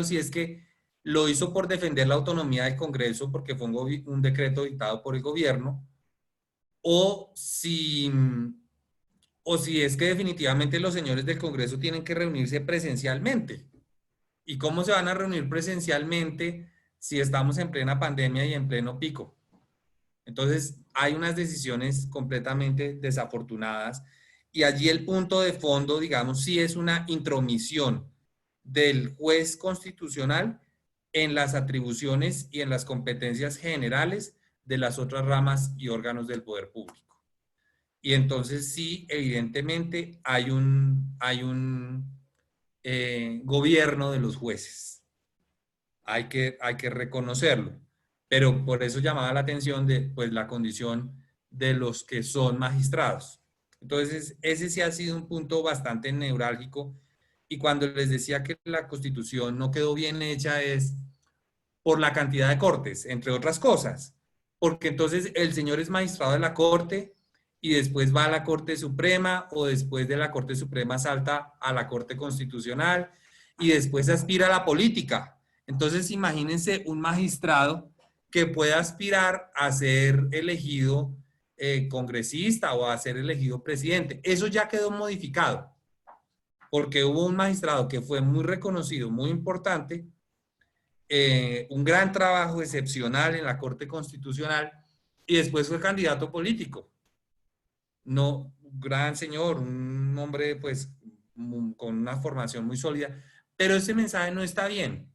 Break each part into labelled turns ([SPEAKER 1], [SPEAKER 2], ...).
[SPEAKER 1] si es que lo hizo por defender la autonomía del Congreso, porque fue un decreto dictado por el gobierno, o si, o si es que definitivamente los señores del Congreso tienen que reunirse presencialmente. ¿Y cómo se van a reunir presencialmente si estamos en plena pandemia y en pleno pico? Entonces, hay unas decisiones completamente desafortunadas y allí el punto de fondo, digamos, sí es una intromisión del juez constitucional en las atribuciones y en las competencias generales de las otras ramas y órganos del poder público. Y entonces sí, evidentemente hay un gobierno de los jueces. Hay que reconocerlo. Pero por eso llamaba la atención de pues, la condición de los que son magistrados. Entonces, ese sí ha sido un punto bastante neurálgico. Y cuando les decía que la Constitución no quedó bien hecha es por la cantidad de cortes, entre otras cosas. Porque entonces el señor es magistrado de la Corte y después va a la Corte Suprema o después de la Corte Suprema salta a la Corte Constitucional y después aspira a la política. Entonces imagínense un magistrado que pueda aspirar a ser elegido congresista o a ser elegido presidente. Eso ya quedó modificado porque hubo un magistrado que fue muy reconocido, muy importante, un gran trabajo excepcional en la Corte Constitucional y después fue candidato político. No, un gran señor, un hombre pues con una formación muy sólida, pero ese mensaje no está bien,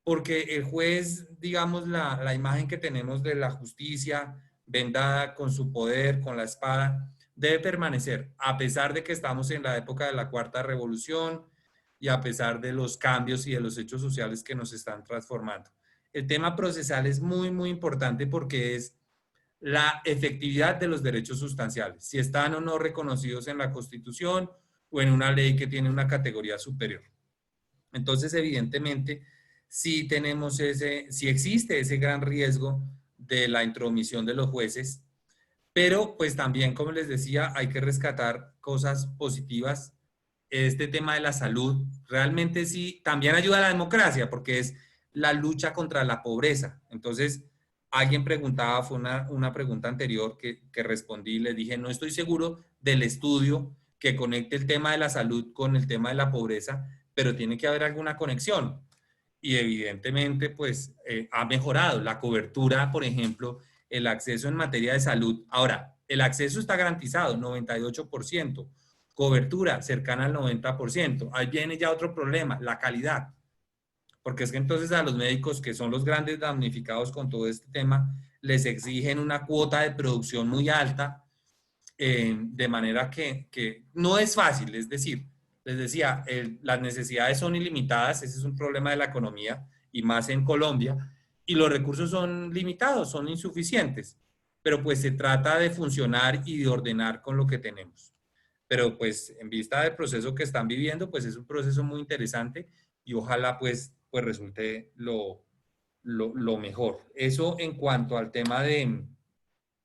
[SPEAKER 1] porque el juez, digamos, la imagen que tenemos de la justicia vendada con su poder, con la espada, debe permanecer, a pesar de que estamos en la época de la Cuarta Revolución y a pesar de los cambios y de los hechos sociales que nos están transformando. El tema procesal es muy, muy importante porque es la efectividad de los derechos sustanciales, si están o no reconocidos en la Constitución o en una ley que tiene una categoría superior. Entonces, evidentemente, sí existe ese gran riesgo de la intromisión de los jueces, pero pues también, como les decía, hay que rescatar cosas positivas. Este tema de la salud realmente sí también ayuda a la democracia porque es la lucha contra la pobreza. Entonces, alguien preguntaba, fue una pregunta anterior que respondí, le dije, no estoy seguro del estudio que conecte el tema de la salud con el tema de la pobreza, pero tiene que haber alguna conexión. Y evidentemente, pues, ha mejorado la cobertura, por ejemplo, el acceso en materia de salud. Ahora, el acceso está garantizado, 98%, cobertura cercana al 90%. Ahí viene ya otro problema, la calidad. Porque es que entonces a los médicos, que son los grandes damnificados con todo este tema, les exigen una cuota de producción muy alta, de manera que no es fácil. Es decir, les decía, las necesidades son ilimitadas, ese es un problema de la economía y más en Colombia, y los recursos son limitados, son insuficientes, pero pues se trata de funcionar y de ordenar con lo que tenemos. Pero pues en vista del proceso que están viviendo, pues es un proceso muy interesante y ojalá pues resulte lo mejor. Eso en cuanto al tema de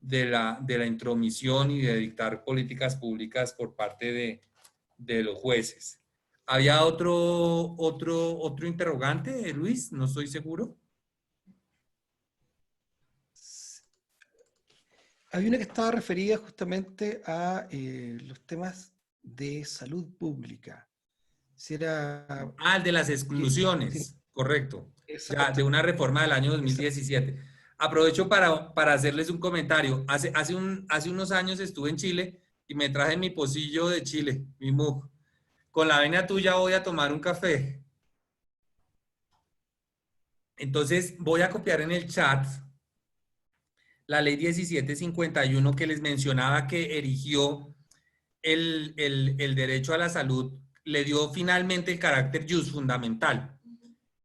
[SPEAKER 1] la intromisión y de dictar políticas públicas por parte de los jueces. ¿Había otro interrogante, Luis? No estoy seguro.
[SPEAKER 2] Había una que estaba referida justamente a los temas de salud pública. Si era
[SPEAKER 1] Ah, el de las
[SPEAKER 2] que tiene,
[SPEAKER 1] exclusiones, correcto. Ya, de
[SPEAKER 2] exacto,
[SPEAKER 1] una reforma del año
[SPEAKER 2] exacto.
[SPEAKER 1] 2017. Aprovecho para hacerles un comentario. Hace unos años estuve en Chile y me traje mi pocillo de Chile, mi mug. Con la venia tuya voy a tomar un café. Entonces voy a copiar en el chat la ley 1751 que les mencionaba que erigió el derecho a la salud, le dio finalmente el carácter jus fundamental.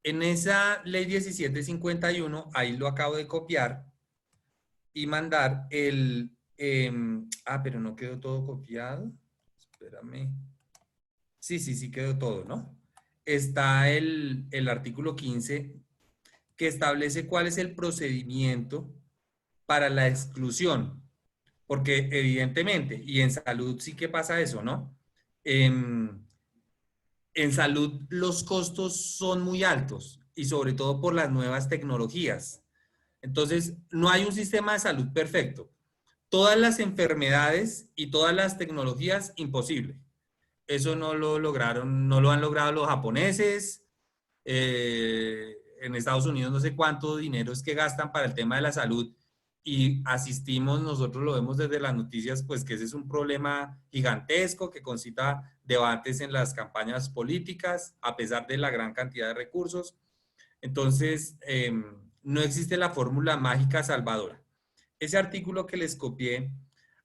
[SPEAKER 1] En esa ley 1751, ahí lo acabo de copiar y mandar pero no quedó todo copiado. Espérame. Sí, quedó todo, ¿no? Está el artículo 15 que establece cuál es el procedimiento para la exclusión, porque evidentemente, y en salud sí que pasa eso, ¿no? en salud los costos son muy altos y sobre todo por las nuevas tecnologías. Entonces, no hay un sistema de salud perfecto. Todas las enfermedades y todas las tecnologías, imposible. Eso no lo lograron, no lo han logrado los japoneses. En Estados Unidos no sé cuánto dinero es que gastan para el tema de la salud y asistimos, nosotros lo vemos desde las noticias, pues que ese es un problema gigantesco que concita debates en las campañas políticas, a pesar de la gran cantidad de recursos. Entonces, no existe la fórmula mágica salvadora. Ese artículo que les copié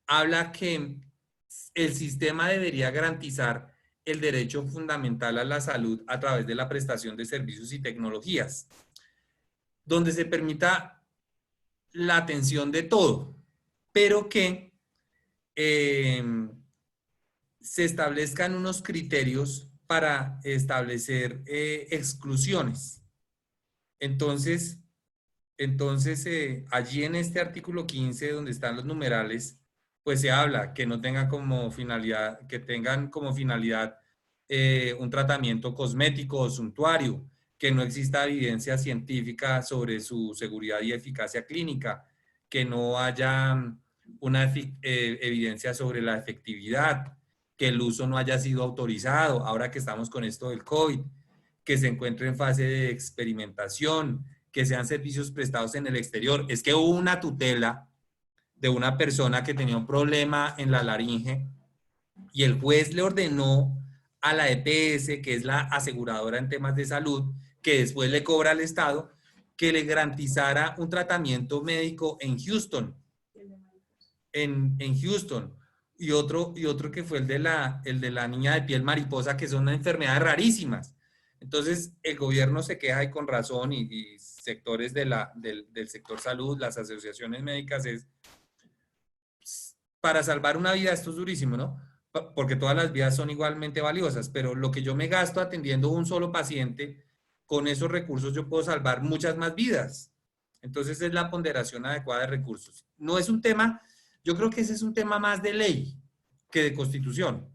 [SPEAKER 1] habla que el sistema debería garantizar el derecho fundamental a la salud a través de la prestación de servicios y tecnologías, donde se permita la atención de todo, pero que se establezcan unos criterios para establecer exclusiones. Entonces, allí en este artículo 15, donde están los numerales, pues se habla que no tenga como finalidad, que tengan como finalidad un tratamiento cosmético o suntuario, que no exista evidencia científica sobre su seguridad y eficacia clínica, que no haya una evidencia sobre la efectividad, que el uso no haya sido autorizado, ahora que estamos con esto del COVID, que se encuentre en fase de experimentación, que sean servicios prestados en el exterior. Es que hubo una tutela de una persona que tenía un problema en la laringe y el juez le ordenó a la EPS, que es la aseguradora en temas de salud, que después le cobra al Estado, que le garantizara un tratamiento médico en Houston. En Houston. Y otro que fue el de la niña de piel mariposa, que son enfermedades rarísimas. Entonces, el gobierno se queja y con razón, y sectores del sector salud, las asociaciones médicas, es para salvar una vida, esto es durísimo, ¿no? Porque todas las vidas son igualmente valiosas, pero lo que yo me gasto atendiendo un solo paciente, con esos recursos yo puedo salvar muchas más vidas. Entonces es la ponderación adecuada de recursos. No es un tema, yo creo que ese es un tema más de ley que de constitución,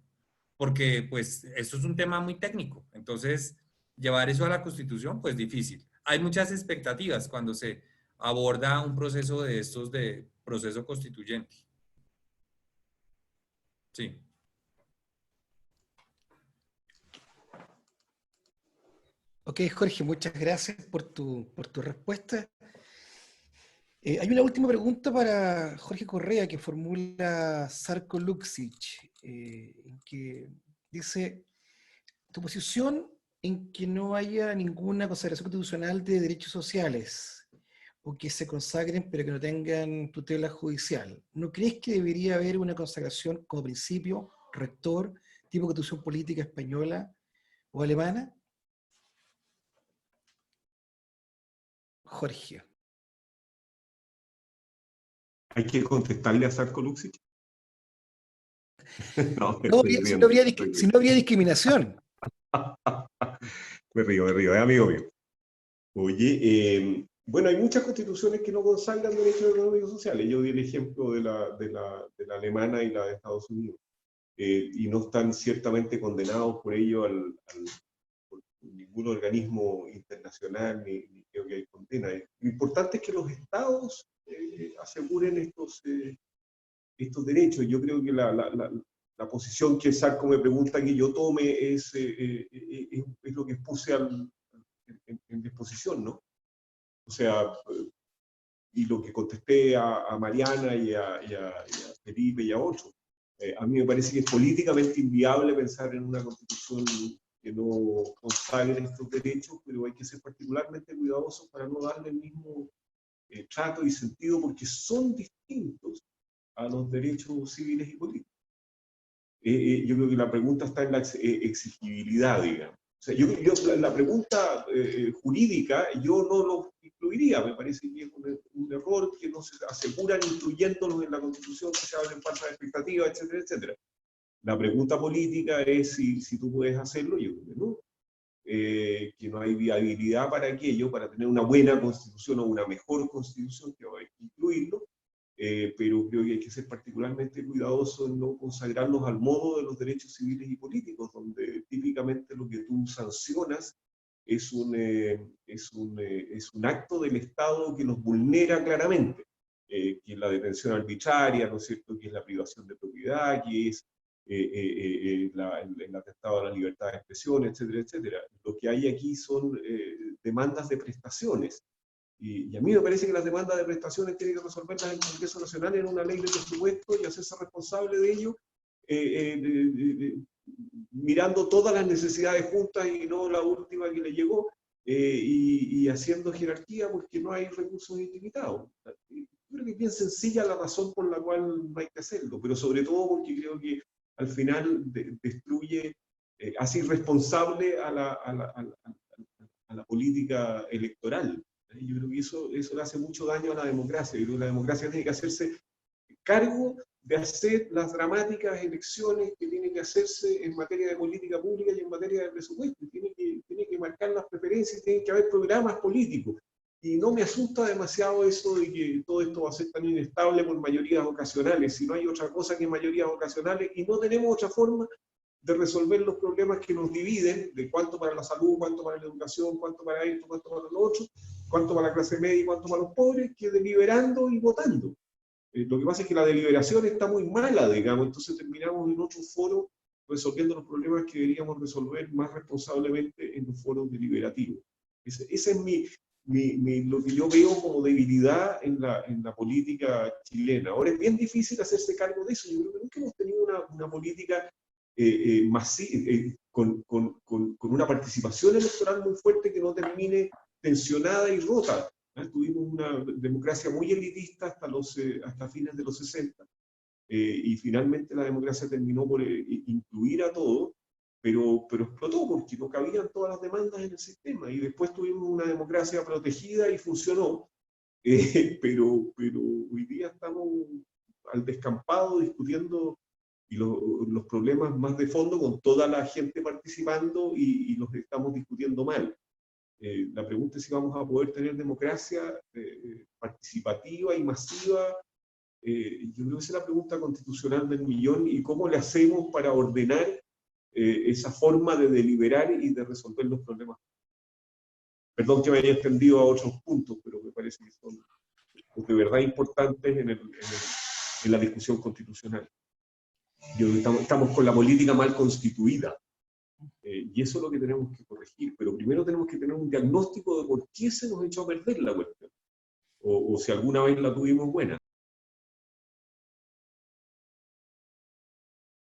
[SPEAKER 1] porque pues esto es un tema muy técnico. Entonces, llevar eso a la constitución, pues difícil. Hay muchas expectativas cuando se aborda un proceso de estos de proceso constituyente. Sí.
[SPEAKER 2] Ok, Jorge, muchas gracias por tu respuesta. Hay una última pregunta para Jorge Correa que formula Sarko Luksic, que dice, tu posición en que no haya ninguna consagración constitucional de derechos sociales o que se consagren pero que no tengan tutela judicial. ¿No crees que debería haber una consagración como principio, rector, tipo constitución política española o alemana? Jorge.
[SPEAKER 3] ¿Hay que contestarle a Sarko Luksic? No,
[SPEAKER 2] No, si no habría discriminación.
[SPEAKER 3] Me río, es amigo mío. Oye, bueno, hay muchas constituciones que no consagran derechos económicos y sociales. Yo di el ejemplo de la alemana y la de Estados Unidos. Y no están ciertamente condenados por ello por ningún organismo internacional, ni creo que hay condena. Lo importante es que los estados aseguren estos derechos. Yo creo que la posición que Sarko me pregunta que yo tome es lo que puse en disposición, ¿no? O sea, y lo que contesté a Mariana y a Felipe y a otros. A mí me parece que es políticamente inviable pensar en una constitución que no consagre estos derechos, pero hay que ser particularmente cuidadosos para no darle el mismo trato y sentido, porque son distintos a los derechos civiles y políticos. Yo creo que la pregunta está en la exigibilidad, digamos. O sea, la pregunta jurídica yo no lo incluiría, me parece que es un error que no se aseguran incluyéndolos en la Constitución, que se hablen falsas expectativas, etcétera, etcétera. La pregunta política es si tú puedes hacerlo, yo creo que no. Que no hay viabilidad para aquello, para tener una buena constitución o una mejor constitución, que hay que incluirlo, pero creo que hay que ser particularmente cuidadoso en no consagrarlos al modo de los derechos civiles y políticos, donde típicamente lo que tú sancionas es un acto del Estado que los vulnera claramente, que es la detención arbitraria, ¿no es cierto?, que es la privación de propiedad, que es el atentado a la libertad de expresión, etcétera, etcétera. Lo que hay aquí son demandas de prestaciones. Y a mí me parece que las demandas de prestaciones tienen que resolverlas el Congreso Nacional en una ley de presupuesto y hacerse responsable de ello, mirando todas las necesidades juntas y no la última que le llegó, y haciendo jerarquía porque no hay recursos ilimitados. Creo que es bien sencilla la razón por la cual no hay que hacerlo, pero sobre todo porque creo que al final destruye, hace irresponsable a la política electoral. Yo creo que eso le hace mucho daño a la democracia. Yo creo que la democracia tiene que hacerse cargo de hacer las dramáticas elecciones que tiene que hacerse en materia de política pública y en materia de presupuesto. Tiene que marcar las preferencias, tiene que haber programas políticos. Y no me asusta demasiado eso de que todo esto va a ser tan inestable por mayorías ocasionales, si no hay otra cosa que mayorías ocasionales, y no tenemos otra forma de resolver los problemas que nos dividen, de cuánto para la salud, cuánto para la educación, cuánto para esto, cuánto para lo otro, cuánto para la clase media y cuánto para los pobres, que deliberando y votando. Lo que pasa es que la deliberación está muy mala, digamos, entonces terminamos en otro foro resolviendo los problemas que deberíamos resolver más responsablemente en los foros deliberativos. Ese es lo que yo veo como debilidad en la política chilena. Ahora es bien difícil hacerse cargo de eso. Yo creo que nunca hemos tenido una política con una participación electoral muy fuerte que no termine tensionada y rota. Tuvimos una democracia muy elitista hasta fines de los 60, y finalmente la democracia terminó por incluir a todos, pero explotó porque no cabían todas las demandas en el sistema, y después tuvimos una democracia protegida y funcionó, pero hoy día estamos al descampado discutiendo los problemas más de fondo con toda la gente participando y los estamos discutiendo mal. La pregunta es si vamos a poder tener democracia participativa y masiva. Yo creo que esa es la pregunta constitucional del millón, y cómo le hacemos para ordenar esa forma de deliberar y de resolver los problemas. Perdón que me haya extendido a otros puntos, pero me parece que son de verdad importantes en la discusión constitucional. Estamos con la política mal constituida. Y eso es lo que tenemos que corregir, pero primero tenemos que tener un diagnóstico de por qué se nos echó a perder la cuestión, o si alguna vez la tuvimos buena.